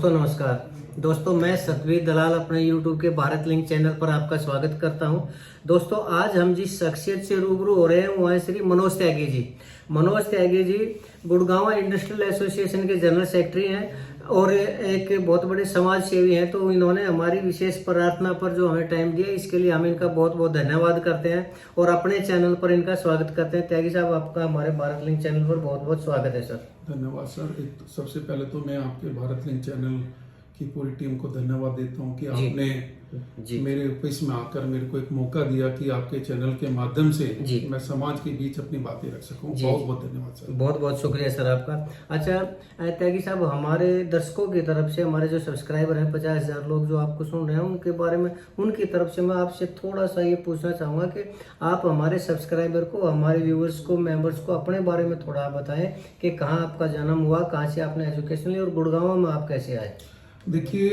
दोस्तों नमस्कार। दोस्तों मैं सतवीर दलाल अपने YouTube के भारत लिंक चैनल पर आपका स्वागत करता हूं। दोस्तों आज हम जिस शख्सियत से रूबरू हो रहे हैं वो है श्री मनोज त्यागी जी। मनोज त्यागी जी गुड़गांव इंडस्ट्रियल एसोसिएशन के जनरल सेक्रेटरी हैं और एक बहुत बड़े समाज सेवी हैं। तो इन्होंने हमारी विशेष प्रार्थना पर जो हमें टाइम दिया इसके लिए हम इनका बहुत बहुत धन्यवाद करते हैं और अपने चैनल पर इनका स्वागत करते हैं। त्यागी साहब आपका हमारे भारत लिंक चैनल पर बहुत बहुत स्वागत है सर। धन्यवाद सर। सबसे पहले तो मैं आपके भारत लिंक चैनल की पूरी टीम को धन्यवाद देता हूं कि आपने मेरे ऑफिस में आकर मेरे को एक मौका दिया कि आपके चैनल के माध्यम से मैं समाज के बीच अपनी बातें रख सकूं। बहुत बहुत धन्यवाद सर। बहुत बहुत शुक्रिया सर आपका। अच्छा त्यागी साहब, हमारे दर्शकों की तरफ से हमारे जो सब्सक्राइबर हैं 50,000 लोग जो आपको सुन रहे हैं उनके बारे में उनकी तरफ से मैं आपसे थोड़ा सा ये पूछना चाहूँगा कि आप हमारे सब्सक्राइबर को, हमारे व्यूअर्स को, मेंबर्स को अपने बारे में थोड़ा बताएं कि कहाँ आपका जन्म हुआ, कहाँ से आपने एजुकेशन ली और गुड़गांव में आप कैसे आए। देखिए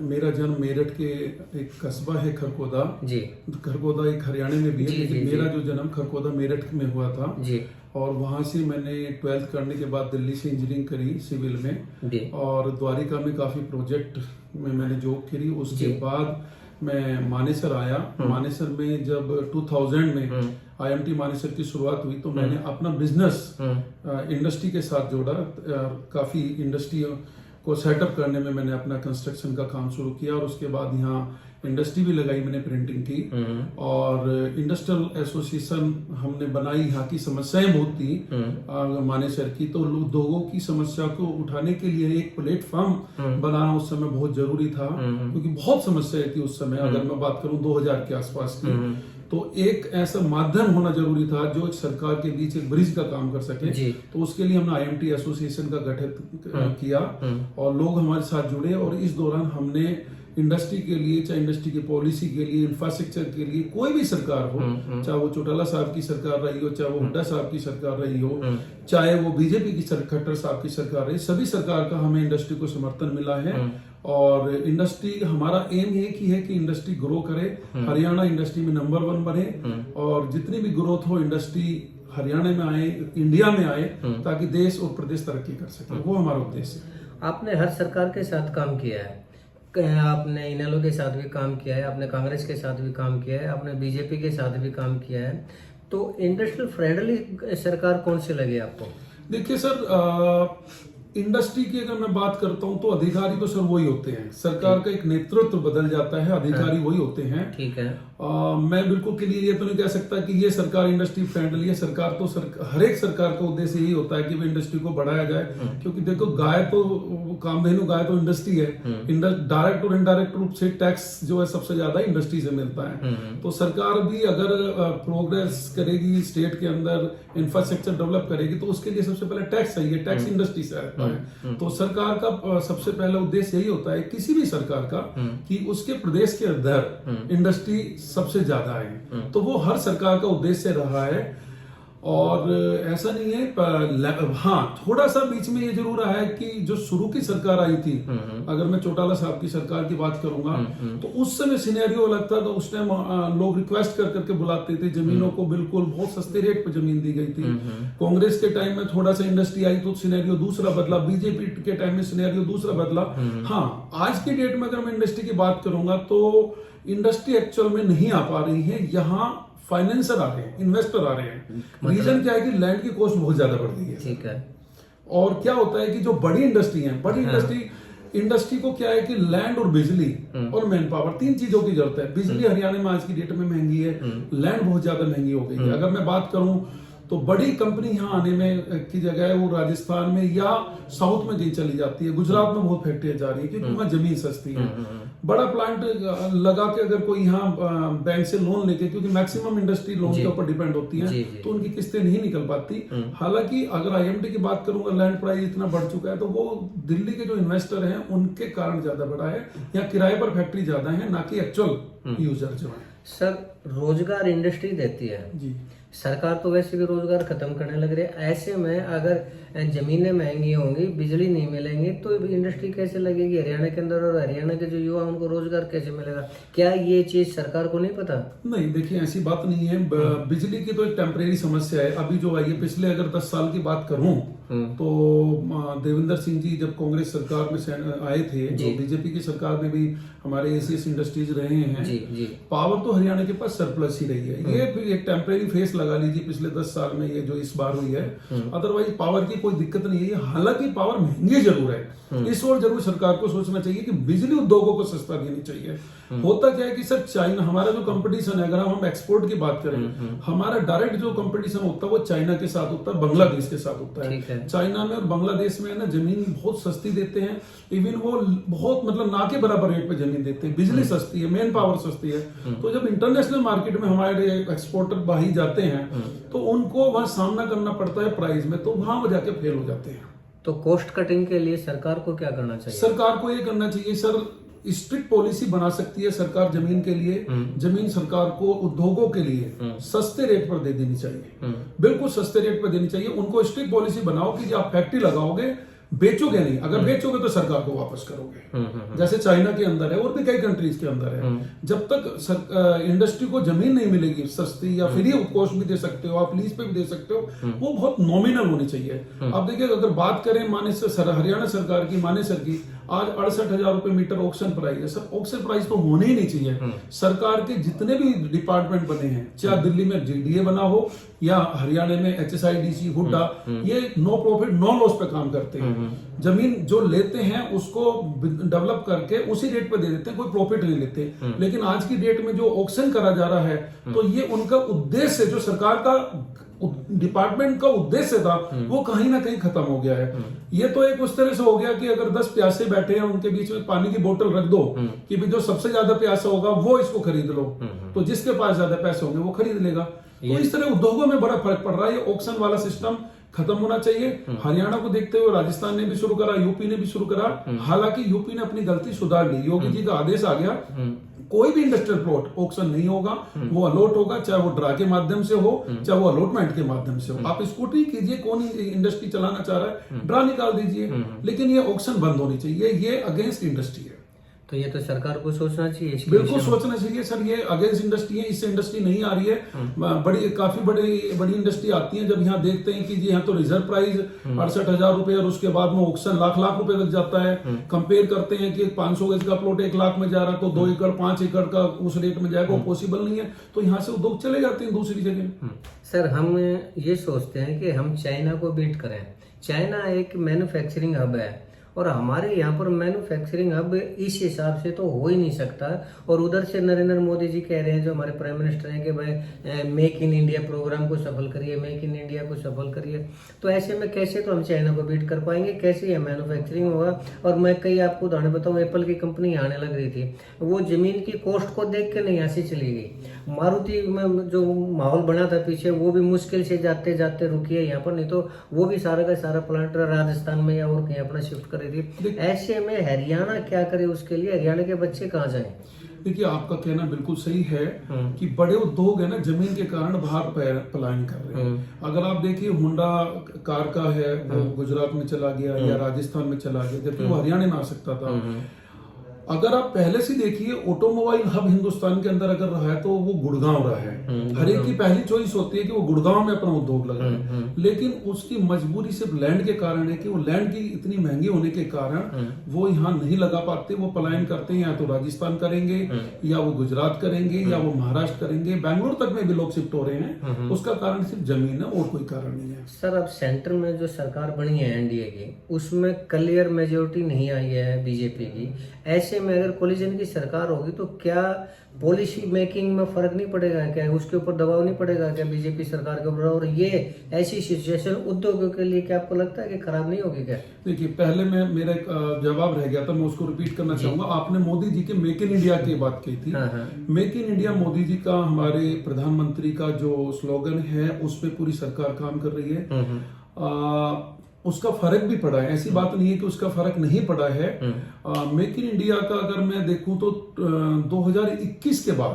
मेरा जन्म मेरठ के एक कस्बा है खरगोदा जी। खरगोदा एक हरियाणा में भी है, लेकिन मेरा जो जन्म खरगोदा मेरठ में हुआ था जी। और वहाँ से मैंने 12th करने के बाद दिल्ली से इंजीनियरिंग करी सिविल में और द्वारिका में काफ़ी प्रोजेक्ट में मैंने जॉब करी। उसके बाद मैं मानेसर आया। मानेसर में जब 2000 में IMT मानेसर की शुरुआत हुई तो मैंने अपना बिजनेस इंडस्ट्री के साथ जोड़ा। काफ़ी इंडस्ट्री को सेटअप करने में मैंने अपना कंस्ट्रक्शन का काम शुरू किया और उसके बाद यहाँ इंडस्ट्री भी लगाई मैंने, प्रिंटिंग की और इंडस्ट्रियल एसोसिएशन हमने बनाई। यहाँ की समस्याएं बहुत थी मानेसर की, तो लोगों की समस्या को उठाने के लिए एक प्लेटफॉर्म बनाना उस समय बहुत जरूरी था क्योंकि बहुत समस्याएं थी उस समय। अगर मैं बात करूं 2000 के आसपास की, तो एक ऐसा माध्यम होना जरूरी था जो एक सरकार के बीच एक ब्रिज का काम कर सके। तो उसके लिए हमने IMT एसोसिएशन का गठन किया और लोग हमारे साथ जुड़े और इस दौरान हमने इंडस्ट्री के लिए, चाहे इंडस्ट्री की पॉलिसी के लिए, इंफ्रास्ट्रक्चर के लिए, कोई भी सरकार हो, चाहे वो चौटाला साहब की सरकार रही हो, चाहे वो हुड्डा साहब की सरकार रही हो, चाहे वो बीजेपी की खट्टर साहब की सरकार रही, सभी सरकार का हमें इंडस्ट्री को समर्थन मिला है। और इंडस्ट्री, हमारा एम एक ही है कि इंडस्ट्री ग्रो करे, हरियाणा इंडस्ट्री में नंबर 1 बने और जितनी भी ग्रोथ हो इंडस्ट्री हरियाणा में आए, इंडिया में आए, ताकि देश और प्रदेश तरक्की कर सके। वो हमारा उद्देश्य है। आपने हर सरकार के साथ काम किया है, आपने इनेलो के साथ भी काम किया है, आपने कांग्रेस के साथ भी काम किया है, आपने बीजेपी के साथ भी काम किया है, तो इंडस्ट्रियल फ्रेंडली सरकार कौन सी लगी आपको? देखिए सर, इंडस्ट्री की अगर मैं बात करता हूं तो अधिकारी तो सर वही होते हैं। सरकार का एक नेतृत्व बदल जाता है, अधिकारी वही होते हैं। ठीक है। मैं बिल्कुल के लिए ये तो नहीं कह सकता कि ये सरकार इंडस्ट्री फ्रेंडली है। सरकार तो हर एक सरकार का उद्देश्य यही होता है कि वो इंडस्ट्री को बढ़ाया जाए, क्योंकि देखो गाय तो कामधेनु गाय तो इंडस्ट्री है। डायरेक्ट और इनडायरेक्ट रूप से टैक्स जो है सबसे ज्यादा इंडस्ट्री से मिलता है। तो सरकार भी अगर प्रोग्रेस करेगी, स्टेट के अंदर इंफ्रास्ट्रक्चर डेवलप करेगी, तो उसके लिए सबसे पहले टैक्स चाहिए। टैक्स इंडस्ट्री से आता है। तो सरकार का सबसे पहला उद्देश्य यही होता है, किसी भी सरकार का, कि उसके प्रदेश के अंदर इंडस्ट्री सबसे ज्यादा है। तो वो हर सरकार का उद्देश्य रहा है और ऐसा नहीं है। हाँ, थोड़ा सा बीच में ये जरूर रहा है कि जो शुरू की सरकार आई थी, अगर मैं चौटाला साहब की सरकार की बात करूंगा, तो उस समय सिनेरियो लगता था, उस टाइम लोग रिक्वेस्ट कर करके बुलाते थे, जमीनों को बिल्कुल बहुत सस्ते रेट पर जमीन दी गई थी। कांग्रेस के टाइम में थोड़ा सा इंडस्ट्री आई तो सिनेरियो दूसरा बदला, बीजेपी के टाइम में सिनेरियो दूसरा बदला। हाँ, आज के डेट में अगर मैं इंडस्ट्री की बात करूंगा तो इंडस्ट्री एक्चुअल में नहीं आ पा रही है। यहाँ फाइनेंसर आ रहे हैं, इन्वेस्टर आ रहे हैं। रीजन क्या है कि लैंड की कॉस्ट बहुत ज्यादा बढ़ गई है। ठीक है। और क्या होता है कि जो बड़ी इंडस्ट्री है, बड़ी इंडस्ट्री को क्या है कि लैंड और बिजली और मैन पावर, 3 चीजों की जरूरत है। बिजली हरियाणा में आज की डेट में महंगी है, लैंड बहुत ज्यादा महंगी हो गई है। अगर मैं बात करूं तो बड़ी कंपनी यहाँ आने में की जगह वो राजस्थान में या साउथ में कहीं चली जाती है। गुजरात में बहुत फैक्ट्रियां जा रही है क्योंकि वहाँ जमीन सस्ती है। बड़ा प्लांट लगा के अगर कोई यहाँ बैंक से लोन लेके, क्योंकि मैक्सिमम इंडस्ट्री लोन के ऊपर डिपेंड होती है, तो उनकी किस्तें नहीं निकल पाती। हालांकि अगर IMT की बात करूंगा, लैंड प्राइस इतना बढ़ चुका है तो वो दिल्ली के जो इन्वेस्टर हैं उनके कारण ज्यादा बढ़ा है। यहाँ किराए पर फैक्ट्री ज्यादा है, ना कि एक्चुअल यूजर जो है। सर, रोजगार इंडस्ट्री देती है जी, सरकार तो वैसे भी रोजगार खत्म करने लग रही है। ऐसे में अगर जमीनें महंगी होंगी, बिजली नहीं मिलेंगी, तो इंडस्ट्री कैसे लगेगी हरियाणा के अंदर, और हरियाणा के जो युवा उनको रोजगार कैसे मिलेगा? क्या ये चीज सरकार को नहीं पता? नहीं, देखिए ऐसी बात नहीं है। बिजली की तो एक टेम्परेरी समस्या है, अभी जो आई है। पिछले अगर 10 साल की बात करूं तो देवेंद्र सिंह जी जब कांग्रेस सरकार में आए थे, जो बीजेपी की सरकार में भी हमारे एसीएस इंडस्ट्रीज रहे हैं, पावर तो हरियाणा के पास सरप्लस ही रही है। ये भी एक टेम्परेरी फेस लगा लीजिए पिछले 10 साल में, ये जो इस बार हुई है। अदरवाइज पावर की कोई दिक्कत नहीं है। हालांकि पावर महंगी जरूर है, इस ओर जरूर सरकार को सोचना चाहिए कि बिजली उद्योगों को सस्ता देनी चाहिए। होता क्या है कि सर चाइना, हमारा जो कंपटीशन है, अगर हम एक्सपोर्ट की बात करें, हमारा डायरेक्ट जो कंपटीशन होता है वो चाइना के साथ होता है, बांग्लादेश के साथ होता है। चाइना में और बांग्लादेश में ना जमीन बहुत सस्ती देते हैं, इवन वो बहुत मतलब ना के बराबर रेट पे जमीन देते हैं। बिजली सस्ती है, मेन पावर सस्ती है। तो जब इंटरनेशनल मार्केट में हमारे एक्सपोर्टर भाई जाते हैं तो उनको वहां सामना करना पड़ता है प्राइस में, तो वहां वो जाके फेल हो जाते हैं। तो कॉस्ट कटिंग के लिए सरकार को क्या करना चाहिए? सरकार को ये करना चाहिए सर, स्ट्रिक्ट पॉलिसी बना सकती है सरकार जमीन के लिए। जमीन सरकार को उद्योगों के लिए सस्ते रेट पर दे देनी चाहिए, बिल्कुल सस्ते रेट पर देनी चाहिए। उनको स्ट्रिक्ट पॉलिसी बनाओ कि आप फैक्ट्री लगाओगे, बेचोगे नहीं, अगर बेचोगे तो सरकार को वापस करोगे, जैसे चाइना के अंदर है और भी कई कंट्रीज के अंदर है। जब तक इंडस्ट्री को जमीन नहीं मिलेगी सस्ती, या फ्री ऑफ कॉस्ट भी दे सकते हो, आप लीज पे भी दे सकते हो, वो बहुत नॉमिनल होनी चाहिए। आप देखिए, अगर बात करें माने हरियाणा सरकार की, माने सर की, आज 68,000 रुपए मीटर ऑक्शन प्राइस है। सर ऑक्शन प्राइस तो होने ही नहीं चाहिए। सरकार के जितने भी डिपार्टमेंट बने हैं, चाहे दिल्ली में जीडीए बना हो या हरियाणा में एचएसआईडीसी, हुड्डा, ये नो प्रॉफिट नो लॉस पे काम करते हैं। जमीन जो लेते हैं उसको डेवलप करके उसी रेट पे दे देते हैं, कोई प्रॉफिट नहीं लेते। लेकिन आज की डेट में जो ऑक्शन करा जा रहा है, तो ये उनका उद्देश्य, जो सरकार का डिपार्टमेंट का उद्देश्य था, वो कहीं ना कहीं खत्म हो गया है। ये तो एक उस तरह से हो गया कि अगर 10 प्यासे बैठे हैं, उनके बीच में पानी की बोतल रख दो कि जो सबसे ज्यादा प्यासा होगा वो इसको खरीद लो, तो जिसके पास ज्यादा पैसे होंगे वो खरीद लेगा। तो इस तरह उद्योगों में बड़ा फर्क पड़ रहा है। ये ऑक्शन वाला सिस्टम खत्म होना चाहिए। हरियाणा को देखते हुए राजस्थान ने भी शुरू करा, यूपी ने भी शुरू करा। हालांकि यूपी ने अपनी गलती सुधार ली, योगी जी का आदेश आ गया, कोई भी इंडस्ट्रियल प्लॉट ऑक्शन नहीं होगा, वो अलॉट होगा, चाहे वो ड्रा के माध्यम से हो, चाहे वो अलॉटमेंट के माध्यम से हो। आप स्कूटी कीजिए, कौन इंडस्ट्री चलाना चाह रहा है, ड्रा निकाल दीजिए, लेकिन ये ऑक्शन बंद होनी चाहिए। ये अगेंस्ट इंडस्ट्री है। तो ये तो सरकार को सोचना चाहिए, बिल्कुल सोचना चाहिए सर। ये अगेंस्ट इंडस्ट्री है, इससे इंडस्ट्री नहीं आ रही है। काफी बड़ी इंडस्ट्री आती है, जब यहाँ देखते हैं कि जी यहाँ तो रिजर्व प्राइस 68,000 रुपए और उसके बाद में ऑक्शन लाख रुपए लग जाता है। कंपेयर करते हैं कि 500 गज का प्लॉट 1 लाख में जा रहा है, तो 2 एकड़ 5 एकड़ का उस रेट में जाएगा, वो पॉसिबल नहीं है। तो यहाँ से उद्योग चले जाते हैं दूसरी जगह। सर हम ये सोचते हैं कि हम चाइना को बीट करें। चाइना एक मैन्युफैक्चरिंग हब है, और हमारे यहाँ पर मैन्युफैक्चरिंग हब इस हिसाब से तो हो ही नहीं सकता। और उधर से नरेंद्र मोदी जी कह रहे हैं, जो हमारे प्राइम मिनिस्टर हैं, कि भाई मेक इन इंडिया प्रोग्राम को सफल करिए, मेक इन इंडिया को सफल करिए। तो ऐसे में कैसे तो हम चाइना को बीट कर पाएंगे, कैसे ये मैन्युफैक्चरिंग होगा? और मैं कई आपको उदाहरण बताऊँ, एप्पल की कंपनी आने लग रही थी, वो जमीन की कॉस्ट को देख के नहीं यहाँ से चली गई। मारुति में जो माहौल बना था पीछे, वो भी मुश्किल से जाते जाते रुकी है यहाँ पर, नहीं तो वो भी सारा का सारा प्लांट राजस्थान में या और कहीं अपना शिफ्ट कर रही थी। ऐसे में हरियाणा क्या करे उसके लिए? हरियाणा के बच्चे कहाँ जाएं? देखिए, आपका कहना बिल्कुल सही है कि बड़े उद्योग है ना, जमीन के कारण बाहर पलायन कर रहे हैं। अगर आप देखिए, होंडा कार का है, वो गुजरात में चला गया या राजस्थान में चला गया, जबकि वो हरियाणा में आ सकता था। अगर आप पहले से देखिए, ऑटोमोबाइल हब हिंदुस्तान के अंदर अगर रहा है तो वो गुड़गांव रहा है। हर एक की पहली चॉइस होती है कि वो गुड़गांव में अपना उद्योग लगाए, लेकिन उसकी मजबूरी सिर्फ लैंड के कारण है कि वो लैंड की इतनी महंगी होने के कारण वो यहाँ नहीं लगा पाते। वो पलायन करते हैं, या तो राजस्थान करेंगे, या वो गुजरात करेंगे, या वो महाराष्ट्र करेंगे। बैंगलोर तक में भी लोग शिफ्ट हो रहे हैं। उसका कारण सिर्फ जमीन है और कोई कारण नहीं है। सर, अब सेंटर में जो सरकार बनी है एनडीए की, उसमें क्लियर मेजोरिटी नहीं आई है बीजेपी की। ऐसे में अगर कोलिजन की सरकार होगी तो क्या पॉलिसी मेकिंग में फर्क नहीं पड़ेगा क्या? उसके ऊपर दबाव नहीं पड़ेगा क्या बीजेपी सरकार के ऊपर? और ये ऐसी सिचुएशन उद्योगों के लिए क्या आपको लगता है कि खराब नहीं होगी क्या? देखिए, पहले मेरा एक जवाब रह गया था, मैं उसको रिपीट करना चाहूंगा। आपने मोदी जी के मेक इन इंडिया की बात की थी। Make in India Modi ji का, हमारे प्रधानमंत्री का जो स्लोगन है, उस पर पूरी सरकार काम कर रही है। उसका फर्क भी पड़ा है, ऐसी बात नहीं है कि उसका फर्क नहीं पड़ा है। मेक इन इंडिया का अगर मैं देखूं तो 2021 के बाद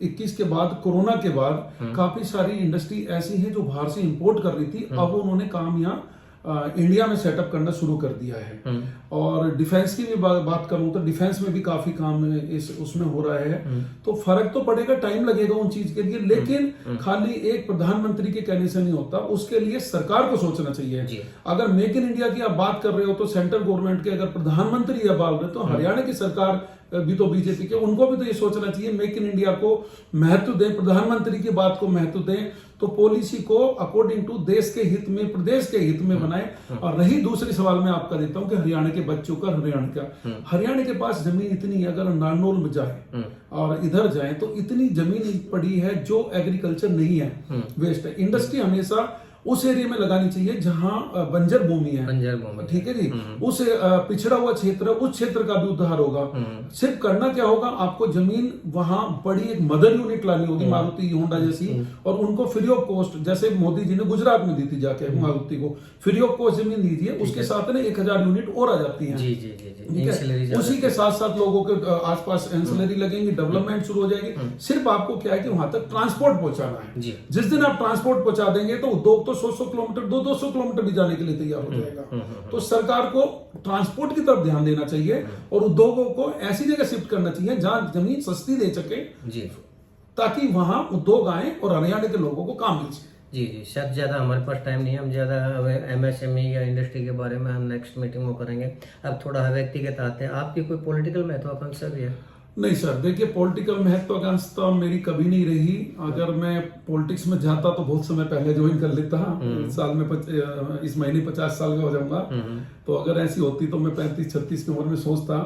21 के बाद, कोरोना के बाद काफी सारी इंडस्ट्री ऐसी है जो बाहर से इंपोर्ट कर रही थी, अब उन्होंने काम यहाँ इंडिया में सेटअप करना शुरू कर दिया है। और डिफेंस की भी बात करूं तो डिफेंस में भी काफी काम उसमें हो रहा है। तो फर्क तो पड़ेगा, टाइम लगेगा उन चीज के लिए, लेकिन खाली एक प्रधानमंत्री के कहने से नहीं होता, उसके लिए सरकार को सोचना चाहिए। अगर मेक इन इंडिया की आप बात कर रहे हो तो सेंट्रल गवर्नमेंट के अगर प्रधानमंत्री यह बोल रहे तो हरियाणा की सरकार भी तो बीजेपी के, उनको भी तो ये सोचना चाहिए मेक इन इंडिया को महत्व दें, प्रधानमंत्री की बात को महत्व दें, तो पॉलिसी को अकॉर्डिंग टू देश के हित में, प्रदेश के हित में बनाए। और रही दूसरी सवाल मैं आपका देता हूं कि हरियाणा के बच्चों का, हरियाणा के पास जमीन इतनी है, अगर नारनौल में जाए और इधर जाए तो इतनी जमीन पड़ी है जो एग्रीकल्चर नहीं है, वेस्ट है। इंडस्ट्री हमेशा उस एरिया में लगानी चाहिए जहां बंजर भूमि है, बंजर भूमि, ठीक है जी। उस पिछड़ा हुआ क्षेत्र, उस क्षेत्र का भी उद्धार होगा। सिर्फ करना क्या होगा, आपको जमीन वहां बड़ी एक मदर यूनिट लानी होगी, मारुति होंडा जैसी, और उनको फ्री ऑफ कॉस्ट, जैसे मोदी जी ने गुजरात में दी थी जाके मारुति को फ्री ऑफ कॉस्ट जमीन दीजिए, उसके साथ में 1000 यूनिट और आ जाती है। उसी के साथ साथ लोगों के आसपास एंसिलरी लगेंगी, डेवलपमेंट शुरू हो जाएगी। सिर्फ आपको क्या है कि वहां तक ट्रांसपोर्ट पहुंचाना है। जिस दिन आप ट्रांसपोर्ट पहुंचा देंगे तो उद्योग तो 100 किलोमीटर, 200 किलोमीटर भी जाने के लिए तैयार हो जाएगा। तो सरकार को ट्रांसपोर्ट की तरफ ध्यान देना चाहिए और उद्योगों को ऐसी जगह शिफ्ट करना चाहिए जहां जमीन सस्ती दे सके, ताकि वहां उद्योग आए और हरियाणा के लोगों को काम मिल सके। जी सर, ज्यादा हमारे पास टाइम नहीं है, हम ज्यादा एमएसएमई या इंडस्ट्री के बारे में हम नेक्स्ट मीटिंग में करेंगे। अब थोड़ा व्यक्तिगत आते हैं, आपकी कोई पॉलिटिकल महत्वाकांक्षा भी है? नहीं सर, देखिए पॉलिटिकल महत्वाकांक्षा मेरी कभी नहीं रही। अगर मैं पॉलिटिक्स में जाता तो बहुत समय पहले ज्वाइन कर लेता, साल में इस महीने 50 साल का हो जाऊंगा। तो अगर ऐसी होती तो मैं 35-36 की उम्र में सोचता।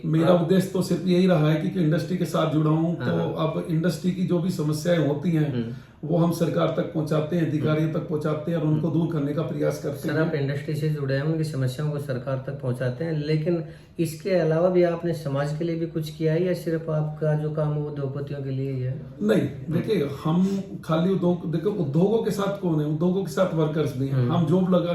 मेरा उद्देश्य तो सिर्फ यही रहा है कि इंडस्ट्री के साथ जुड़ा हूं, तो अब इंडस्ट्री की जो भी समस्याएं होती हैं वो हम सरकार तक पहुंचाते हैं, अधिकारियों तक पहुंचाते हैं और उनको दूर करने का प्रयास करते हैं। सर, आप इंडस्ट्री से जुड़े हैं, उनकी समस्याओं को सरकार तक पहुंचाते हैं, लेकिन इसके अलावा भी आपने समाज के लिए भी कुछ किया है या सिर्फ आपका जो काम है वो उद्योगपतियों के लिए ही है? नहीं, देखिए हम खाली उद्योगों के साथ कौन है, उद्योगों के साथ वर्कर्स भी हैं। हम जॉब लगा,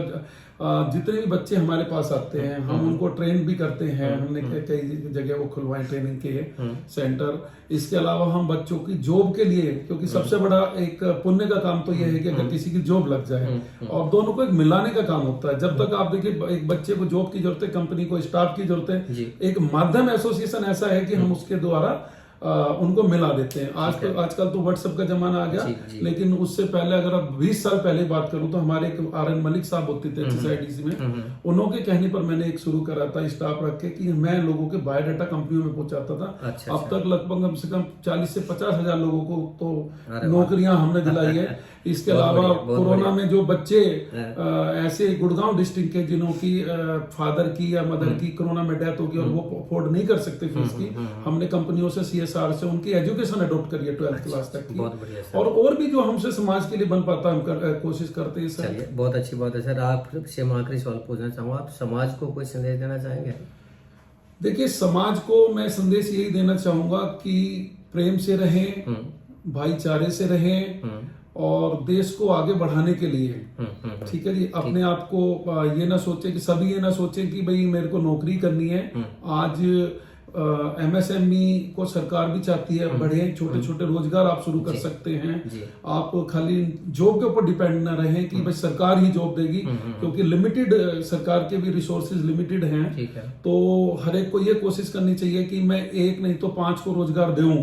जितने भी बच्चे हमारे पास आते हैं हम उनको ट्रेन भी करते हैं। हमने कई जगह वो खुलवाए ट्रेनिंग के सेंटर। इसके अलावा हम बच्चों की जॉब के लिए, क्योंकि सबसे बड़ा एक पुण्य का काम तो यह है कि अगर किसी की जॉब लग जाए, और दोनों को एक मिलाने का काम होता है। जब तक आप देखिए एक बच्चे को जॉब की जरूरत है, कंपनी को स्टाफ की जरूरत है, एक माध्यम एसोसिएशन ऐसा है कि हम उसके द्वारा उनको मिला देते हैं। आजकल तो व्हाट्सएप का जमाना आ गया, लेकिन उससे पहले अगर आप 20 साल पहले बात करूं तो हमारे एक आर.एन. मलिक साहब होते थे SIDC में, उन्होंने कहने पर मैंने एक शुरू करा था स्टाफ रख के कि मैं लोगों के बायोडाटा कंपनियों में पहुंचाता था। अब तक लगभग कम से कम 40 से 50 हजार लोगों को तो नौकरियां हमने दिलाई है। इसके अलावा कोरोना में जो बच्चे ऐसे गुड़गांव डिस्ट्रिक्ट के जिन्हों की फादर की या मदर की कोरोना में डेथ होगी और वो अफोर्ड नहीं कर सकते फीस की, हमने कंपनियों से CSR से उनकी एजुकेशन अडॉप्ट करी है 12th क्लास तक की। और भी जो हमसे समाज के लिए बन पाता हम कोशिश करते हैं सर। चलिए, बहुत अच्छी बात है सर। आपसे मैं आखिरी सवाल पूछना चाहूंगा, आप समाज को कोई संदेश देना चाहेंगे? देखिए, समाज को मैं संदेश यही देना चाहूंगा कि प्रेम से रहें, भाईचारे से रहें और देश को आगे बढ़ाने के लिए, ठीक है जी, अपने आप को ये ना सोचे कि सभी ये ना सोचे कि भाई मेरे को नौकरी करनी है। आज MSME को सरकार भी चाहती है बढ़े, छोटे छोटे रोजगार आप शुरू कर सकते हैं। आप खाली जॉब के ऊपर डिपेंड ना रहें कि भाई सरकार ही जॉब देगी, क्योंकि लिमिटेड सरकार के भी रिसोर्सेज लिमिटेड हैं। तो हर एक को ये कोशिश करनी चाहिए कि मैं एक नहीं तो 5 को रोजगार दूं।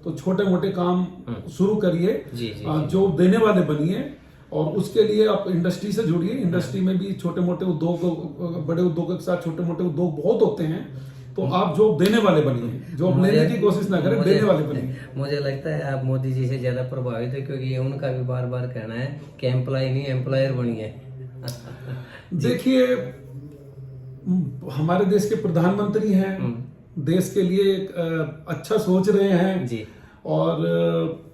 तो छोटे मोटे काम शुरू करिए, जॉब देने वाले बनिए, और उसके लिए आप इंडस्ट्री से जुड़िए। इंडस्ट्री में भी छोटे मोटे उद्योग, बड़े उद्योगों के साथ छोटे मोटे उद्योग बहुत होते हैं। तो आप जॉब देने वाले बनिए, जॉब लेने की कोशिश ना करें, देने वाले बनिए। मुझे लगता है आप मोदी जी से ज्यादा प्रभावित है, क्योंकि उनका भी बार बार कहना है कि एम्प्लॉय नहीं एम्प्लॉयर बनिए। देखिए, हमारे देश के प्रधानमंत्री हैं, देश के लिए अच्छा सोच रहे हैं जी। और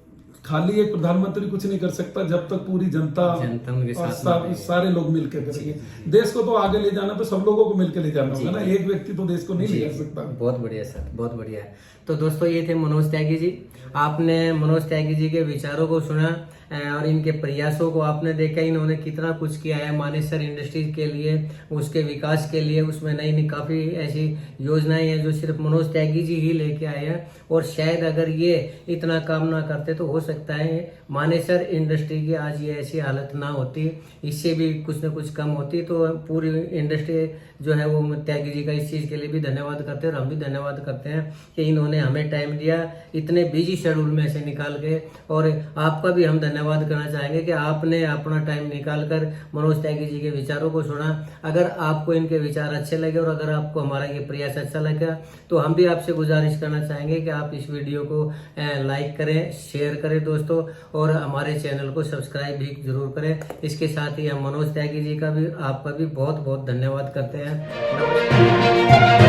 खाली एक प्रधानमंत्री कुछ नहीं कर सकता जब तक पूरी जनता उनके साथ सारे लोग मिलकर करेंगे। देश को तो आगे ले जाना तो सब लोगों को मिलकर ले जाना होगा ना, एक व्यक्ति तो देश को नहीं ले जा सकता। बहुत बढ़िया सर, बहुत बढ़िया। तो दोस्तों, ये थे मनोज त्यागी जी। आपने मनोज त्यागी जी के विचारों को सुना। और इनके प्रयासों को आपने देखा, इन्होंने कितना कुछ किया है मानेसर इंडस्ट्रीज के लिए, उसके विकास के लिए। उसमें नई नई काफ़ी ऐसी योजनाएं हैं जो सिर्फ मनोज त्यागी जी ही लेके आए हैं, और शायद अगर ये इतना काम ना करते तो हो सकता है मानेसर इंडस्ट्री की आज ये ऐसी हालत ना होती, इससे भी कुछ न कुछ कम होती। तो पूरी इंडस्ट्री जो है वो त्यागी जी का इस चीज़ के लिए भी धन्यवाद करते हैं, और हम भी धन्यवाद करते हैं कि इन्होंने हमें टाइम दिया इतने बिजी शेड्यूल में से निकाल के। और आपका भी हम धन्यवाद करना चाहेंगे कि आपने अपना टाइम निकाल कर मनोज त्यागी जी के विचारों को सुना। अगर आपको इनके विचार अच्छे लगे और अगर आपको हमारा ये प्रयास अच्छा लगा तो हम भी आपसे गुजारिश करना चाहेंगे कि आप इस वीडियो को लाइक करें, शेयर करें दोस्तों, और हमारे चैनल को सब्सक्राइब भी जरूर करें। इसके साथ ही हम मनोज त्यागी जी का भी, आपका भी बहुत बहुत धन्यवाद करते हैं।